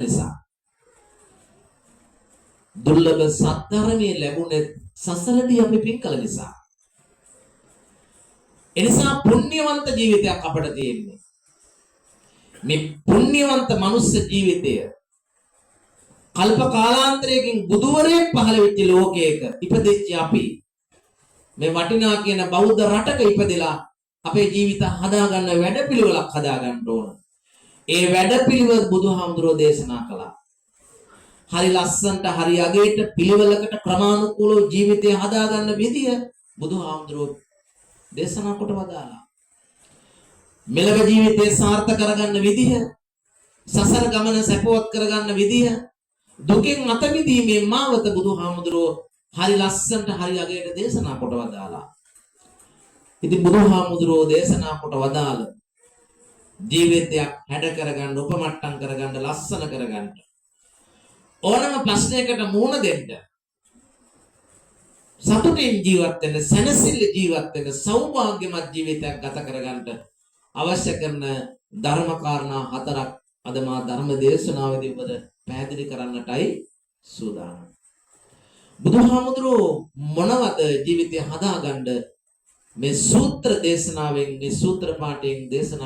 නිසා දුර්ලභ සත්‍ධර්මයේ ලැබුණේ සසරදී අපි පින් කළ නිසා. එනිසා පුණ්‍යවන්ත ජීවිතයක් අපට තියෙන්නේ. මේ පුණ්‍යවන්ත මනුස්ස ජීවිතය කල්ප කාලාන්තරයකින් බුදුවරයෙක් පහළ වෙච්ච ලෝකයක ඉපදෙච්ච අපි මේ වටිනා කියන බෞද්ධ රටක ඉපදෙලා අපේ ජීවිත හදාගන්න වැඩපිළිවෙලක් හදාගන්න ඕන. ඒ වැඩපිළිවෙල බුදුහාමුදුරෝ දේශනා කළා. හරි ලස්සනට හරි අගේට පිළිවෙලකට ක්‍රමානුකූලව ජීවිතය හදාගන්න විදිය බුදුහාමුදුරෝ දේශනා කොට වදාලා. මෙලව ජීවිතය සාර්ථක කරගන්න විදිය, සසර ගමන සැපවත් කරගන්න විදිය, දුකෙන් අත මිදීමේ මාවත බුදුහාමුදුරෝ හරි ලස්සනට හරි අගේට දේශනා කොට වදාලා. ඉතින් බුදුහාමුදුරෝ දේශනා කොට වදාළ ජීවිතයක් හැඩ කරගන්න, උපමට්ටම් කරගන්න, ලස්සන කරගන්න ඕනම ප්‍රශ්නයකට මුහුණ දෙන්න, සතුටින් ජීවත් වෙන්න, සැනසෙල්ල ජීවත් වෙන්න, සෞභාග්‍යමත් ජීවිතයක් ගත කරගන්න අවශ්‍ය කරන ධර්ම කාරණා 4ක් අද මා ධර්ම දේශනාවේදී ඔබට පැහැදිලි කරන්නටයි සූදානම්. බුදුහාමුදුරුවෝ මොනවද ජීවිතය හදාගන්න මේ සූත්‍ර දේශනාවෙන්, මේ සූත්‍ර පාඨයෙන් දේශනා